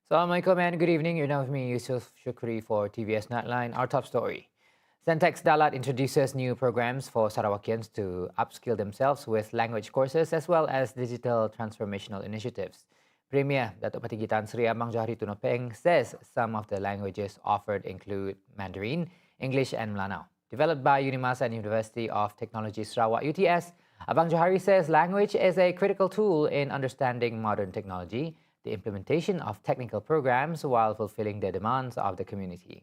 Assalamualaikum and good evening. You're now with me, Yusuf Shukri, for TVS Nightline. Our top story. CENTEXS DALAT introduces new programs for Sarawakians to upskill themselves with language courses as well as digital transformational initiatives. Premier Datuk Patinggi Tan Sri Amang Johari Tunopeng says some of the languages offered include Mandarin, English and Melanau. Developed by Unimasa and University of Technology Sarawak UTS, Abang Johari says language is a critical tool in understanding modern technology, the implementation of technical programs while fulfilling the demands of the community.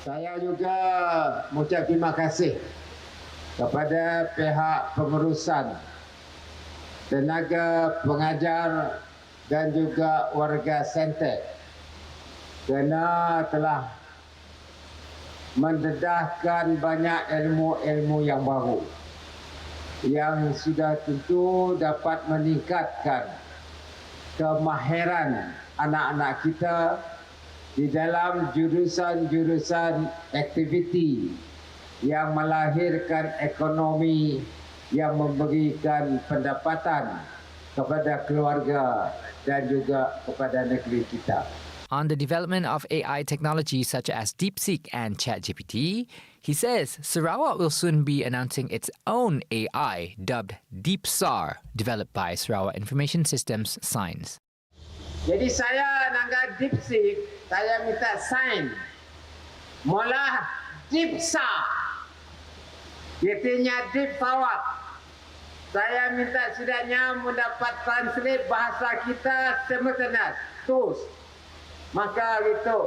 Saya juga mengucap terima kasih kepada pihak pengurusan, tenaga pengajar dan juga warga CENTEXS kerana telah mendedahkan banyak ilmu-ilmu yang baru yang sudah tentu dapat meningkatkan kemahiran anak-anak kita di dalam jurusan-jurusan aktiviti yang melahirkan ekonomi yang memberikan pendapatan kepada keluarga dan juga kepada negeri kita. On the development of AI technology such as DeepSeek and ChatGPT, he says Sarawak will soon be announcing its own AI dubbed DeepSAR, developed by Sarawak Information Systems Science. Jadi saya nangga DeepSeek, saya minta sign. Mula DeepSAR. Artinya Deep Sarawak. Saya minta setidaknya mendapat translate bahasa kita simultaneous, terus. Maka itu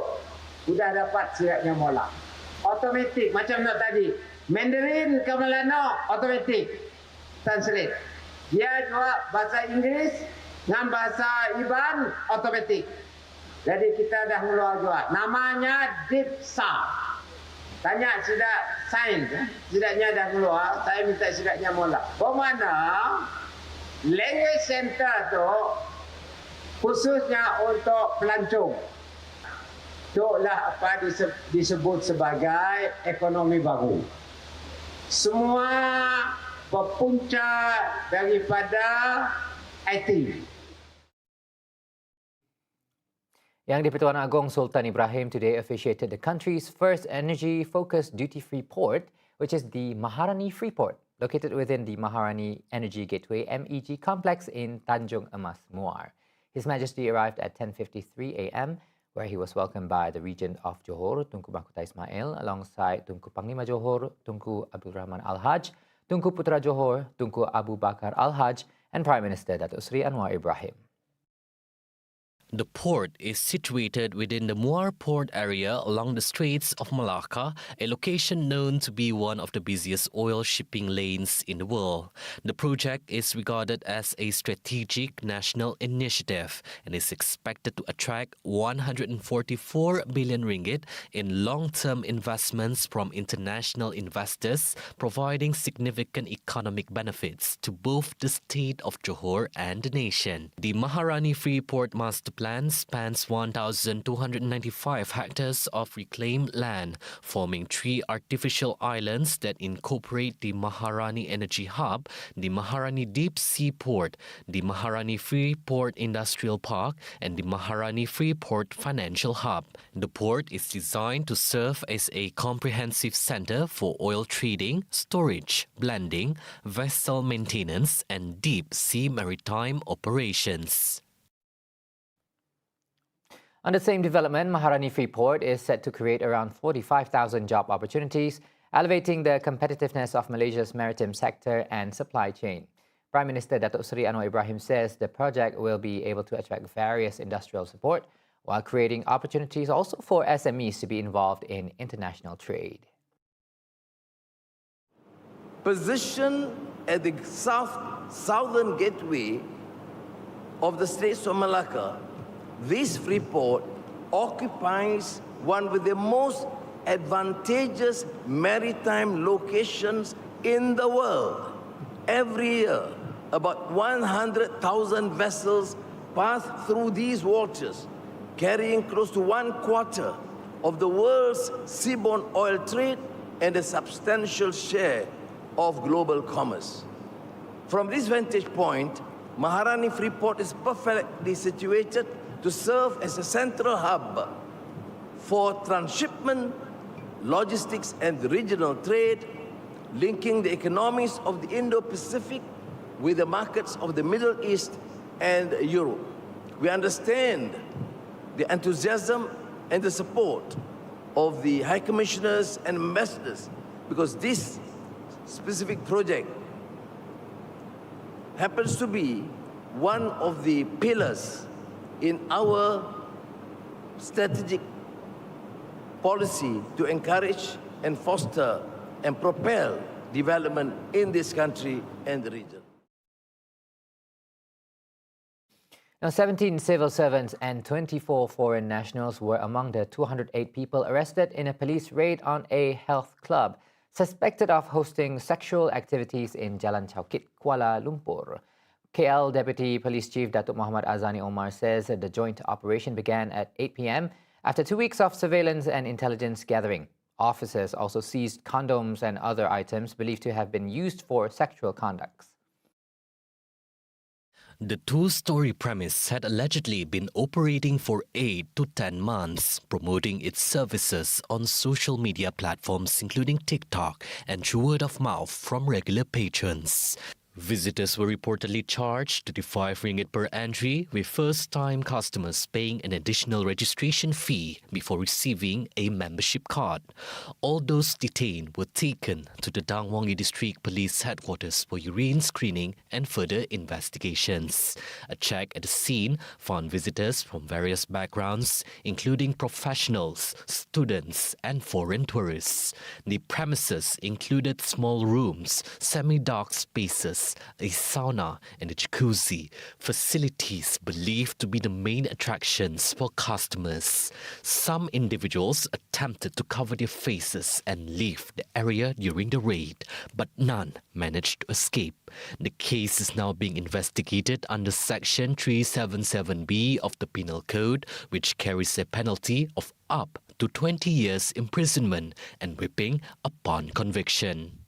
sudah dapat siapnya mula. Automatik macam nak tadi. Mandarin ke Melanau automatik translate. Dia juga bahasa Inggeris dengan bahasa Iban automatik. Jadi kita dah mula juga. Namanya DeepSAR. Tanya sudah sign, setidaknya dah mula. Saya minta setidaknya mula. Bermakna language center tu khususnya untuk pelancong. Itulah apa disebut sebagai ekonomi baru. Semua berpunca daripada IT. Yang di-Pertuan Agong Sultan Ibrahim today officiated the country's first energy-focused duty-free port, which is the Maharani FREEPORT, located within the Maharani Energy Gateway MEG complex in Tanjung Emas, Muar. His Majesty arrived at 10:53 a.m., where he was welcomed by the Regent of Johor, Tunku Mahkota Ismail, alongside Tunku Panglima Johor, Tunku Abdul Rahman Al-Haj, Tunku Putra Johor, Tunku Abu Bakar Al-Haj, and Prime Minister Datuk Sri Anwar Ibrahim. The port is situated within the Muar Port area along the Straits of Malacca, a location known to be one of the busiest oil shipping lanes in the world. The project is regarded as a strategic national initiative and is expected to attract 144 billion ringgit in long-term investments from international investors, providing significant economic benefits to both the state of Johor and the nation. The Maharani Freeport Master Plan spans 1,295 hectares of reclaimed land, forming 3 artificial islands that incorporate the Maharani Energy Hub, the Maharani Deep Sea Port, the Maharani Freeport Industrial Park, and the Maharani Freeport Financial Hub. The port is designed to serve as a comprehensive center for oil trading, storage, blending, vessel maintenance, and deep sea maritime operations. On the same development, Maharani Freeport is set to create around 45,000 job opportunities, elevating the competitiveness of Malaysia's maritime sector and supply chain. Prime Minister Datuk Sri Anwar Ibrahim says the project will be able to attract various industrial support while creating opportunities also for SMEs to be involved in international trade. Positioned at the southern gateway of the Straits of Malacca, this Freeport occupies one of the most advantageous maritime locations in the world. Every year, about 100,000 vessels pass through these waters, carrying close to 1/4 of the world's seaborne oil trade and a substantial share of global commerce. From this vantage point, Maharani Freeport is perfectly situated to serve as a central hub for transshipment, logistics and regional trade, linking the economies of the Indo-Pacific with the markets of the Middle East and Europe. We understand the enthusiasm and the support of the High Commissioners and Ambassadors, because this specific project happens to be one of the pillars in our strategic policy to encourage and foster and propel development in this country and the region. Now, 17 civil servants and 24 foreign nationals were among the 208 people arrested in a police raid on a health club suspected of hosting sexual activities in Jalan Chaukit, Kuala Lumpur. KL Deputy Police Chief Datuk Muhammad Azani Omar says the joint operation began at 8 p.m. after 2 weeks of surveillance and intelligence gathering. Officers also seized condoms and other items believed to have been used for sexual conducts. The two-story premise had allegedly been operating for 8 to 10 months, promoting its services on social media platforms including TikTok and through word of mouth from regular patrons. Visitors were reportedly charged 35 ringgit per entry, with first-time customers paying an additional registration fee before receiving a membership card. All those detained were taken to the Dang Wangi District Police Headquarters for urine screening and further investigations. A check at the scene found visitors from various backgrounds, including professionals, students and foreign tourists. The premises included small rooms, semi-dark spaces, a sauna and a jacuzzi, facilities believed to be the main attractions for customers. Some individuals attempted to cover their faces and leave the area during the raid, but none managed to escape. The case is now being investigated under Section 377B of the Penal Code, which carries a penalty of up to 20 years imprisonment and whipping upon conviction.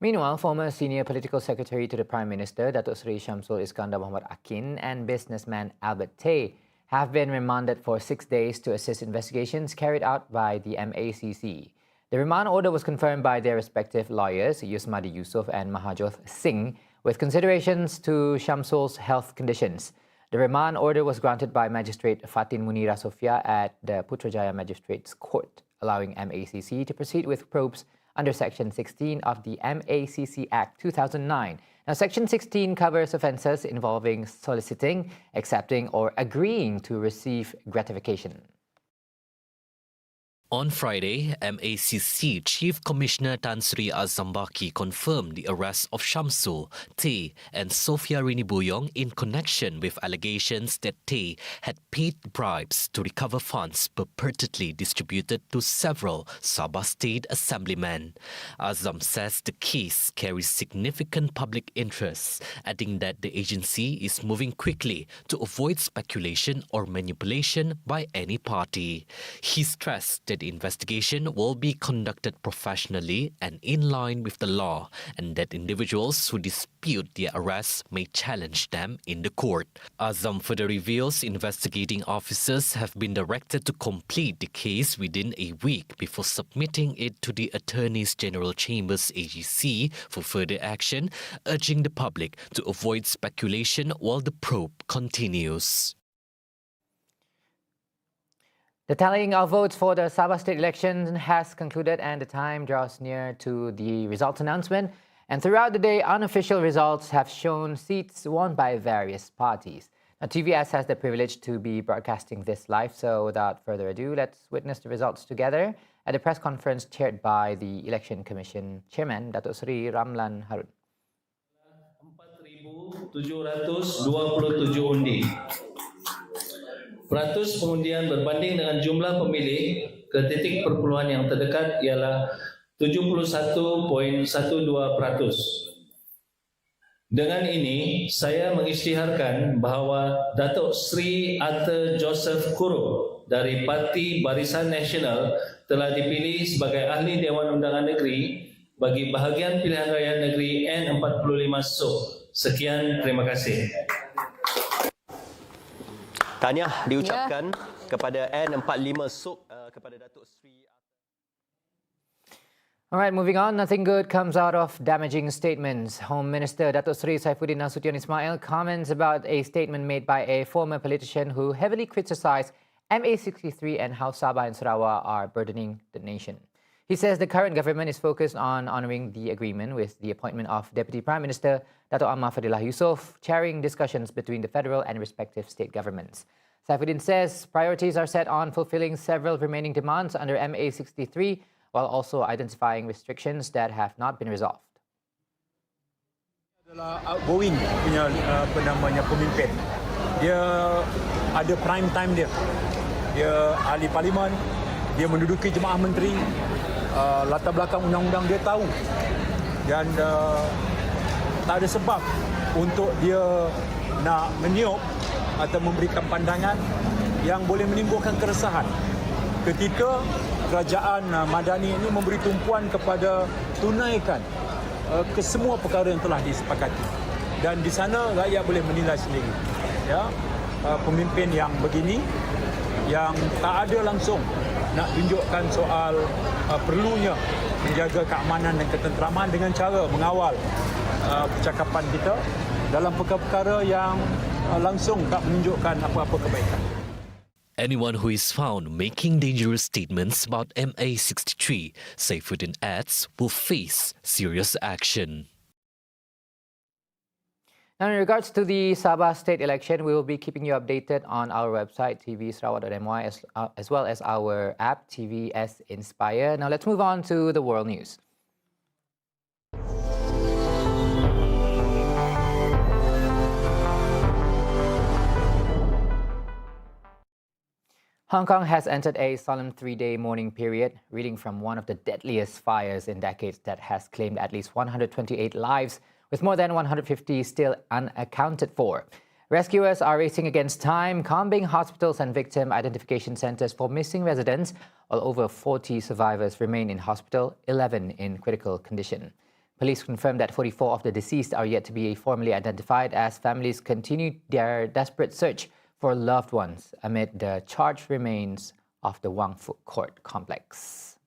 Meanwhile, former senior political secretary to the Prime Minister, Datuk Seri Syamsul Iskandar Muhammad Akin, and businessman Albert Tay have been remanded for 6 days to assist investigations carried out by the MACC. The remand order was confirmed by their respective lawyers, Yusmadi Yusof and Mahajoth Singh, with considerations to Syamsul's health conditions. The remand order was granted by Magistrate Fatin Munira Sofia at the Putrajaya Magistrates Court, allowing MACC to proceed with probes under Section 16 of the MACC Act 2009. Now, Section 16 covers offences involving soliciting, accepting or agreeing to receive gratification. On Friday, MACC Chief Commissioner Tan Sri Azam Baki confirmed the arrest of Syamsul, Tay and Sophia Rini Buyong in connection with allegations that Tay had paid bribes to recover funds purportedly distributed to several Sabah State Assemblymen. Azam says the case carries significant public interest, adding that the agency is moving quickly to avoid speculation or manipulation by any party. He stressed that the investigation will be conducted professionally and in line with the law, and that individuals who dispute their arrests may challenge them in the court. Azam further reveals investigating officers have been directed to complete the case within a week before submitting it to the Attorneys General Chambers AGC for further action, urging the public to avoid speculation while the probe continues. The tallying of votes for the Sabah state election has concluded and the time draws near to the results announcement. And throughout the day, unofficial results have shown seats won by various parties. Now, TVS has the privilege to be broadcasting this live, so without further ado, let's witness the results together at a press conference chaired by the Election Commission Chairman, Datuk Seri Ramlan Harun. 4,727 undi. Peratus pengundian berbanding dengan jumlah pemilih ke titik perpuluhan yang terdekat ialah 71.12%. Dengan ini, saya mengisytiharkan bahawa Datuk Sri Arthur Joseph Kuro dari Parti Barisan Nasional telah dipilih sebagai Ahli Dewan Undangan Negeri bagi bahagian pilihan raya negeri N45 SOK Sekian, terima kasih. Tahniah diucapkan kepada N45 Sok kepada Datuk Seri. All right, moving on. Nothing good comes out of damaging statements. Home Minister Datuk Seri Saifuddin Nasution Ismail comments about a statement made by a former politician who heavily criticised MA63 and how Sabah and Sarawak are burdening the nation. He says the current government is focused on honouring the agreement with the appointment of Deputy Prime Minister Dato' Ahmad Fadilah Yusof, chairing discussions between the federal and respective state governments. Saifuddin says priorities are set on fulfilling several remaining demands under MA63 while also identifying restrictions that have not been resolved. Adalah outgoing punya pemimpin. Dia ada prime time dia. Dia ahli parlimen, dia menduduki jemaah menteri, latar belakang undang-undang dia tahu. Dan tak ada sebab untuk dia nak meniup atau memberikan pandangan yang boleh menimbulkan keresahan ketika kerajaan Madani ini memberi tumpuan kepada tunaikan ke semua perkara yang telah disepakati. Dan di sana rakyat boleh menilai sendiri. Ya, pemimpin yang begini yang tak ada langsung nak tunjukkan soal perlunya menjaga keamanan dan ketenteraman dengan cara mengawal percakapan kita dalam perkara-perkara yang langsung tak menunjukkan apa-apa kebaikan. Anyone who is found making dangerous statements about MA63, Saifuddin adds, will face serious action. Now, in regards to the Sabah state election, we will be keeping you updated on our website, tvsarawak.my, as well as our app, TVS Inspire. Now, let's move on to the world news. Hong Kong has entered a solemn 3-day mourning period, reeling from one of the deadliest fires in decades that has claimed at least 128 lives, with more than 150 still unaccounted for. Rescuers are racing against time, combing hospitals and victim identification centres for missing residents, while over 40 survivors remain in hospital, 11 in critical condition. Police confirmed that 44 of the deceased are yet to be formally identified as families continue their desperate search for loved ones amid the charred remains of the Wang Fuk Court complex.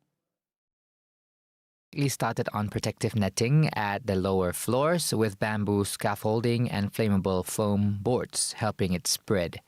It started on protective netting at the lower floors with bamboo scaffolding and flammable foam boards helping it spread.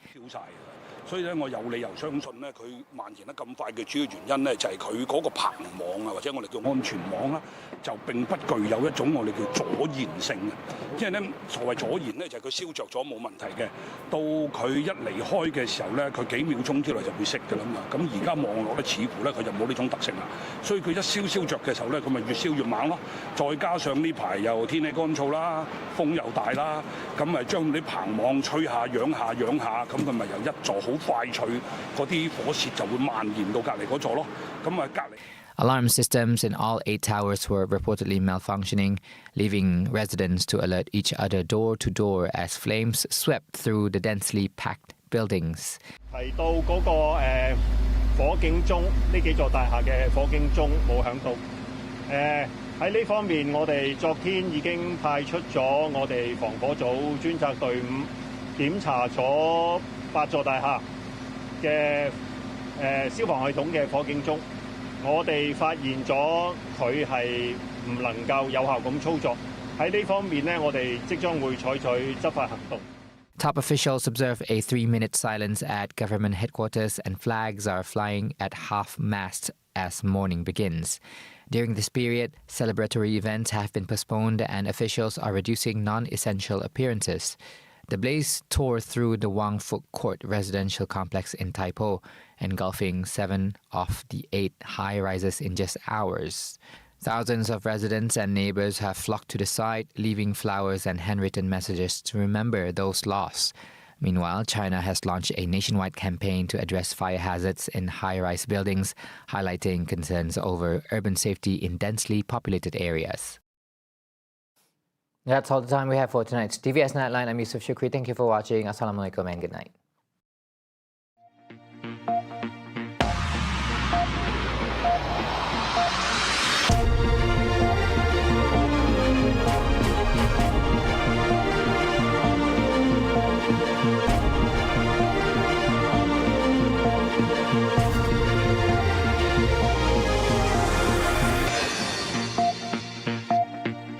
所以咧，我有理由相信咧，佢蔓延得咁快嘅主要原因咧，就係佢嗰個棚網啊，或者我哋叫安全網啦，就並不具有一種我哋叫阻燃性嘅。因為咧，所謂阻燃咧，就係佢燒着咗冇問題嘅，到佢一離開嘅時候咧，佢幾秒鐘之內就會熄㗎啦嘛。咁而家望落咧，似乎咧佢就冇呢種特性啦。所以佢一燒着嘅時候咧，佢咪越燒越猛咯。再加上呢排又天氣乾燥啦，風又大啦，咁咪將啲棚網吹下、揚下、咁佢咪由一座好快脆嗰啲火舌就會蔓延到隔離嗰座咯。咁啊隔離。Alarm systems in all 8 towers were reportedly malfunctioning, leaving residents to alert each other door to door as flames swept through the densely packed buildings. 提到嗰個火警鐘，呢幾座大廈嘅火警鐘冇響到。喺呢方面，我哋昨天已經派出咗我哋防火組專責隊伍檢查咗8座大廈嘅消防系統嘅火警鐘。我哋發現咗佢係唔能夠有效咁操作。喺呢方面呢，我哋即將會採取執法行動。Top officials observe a 3-minute silence at government headquarters and flags are flying at half-mast as morning begins. During this period, celebratory events have been postponed and officials are reducing non-essential appearances. The blaze tore through the Wang Fuk Court residential complex in Tai Po, engulfing 7 of the 8 high-rises in just hours. Thousands of residents and neighbours have flocked to the site, leaving flowers and handwritten messages to remember those lost. Meanwhile, China has launched a nationwide campaign to address fire hazards in high-rise buildings, highlighting concerns over urban safety in densely populated areas. That's all the time we have for tonight's TVS Nightline. I'm Yusuf Shukri. Thank you for watching. Assalamualaikum and good night.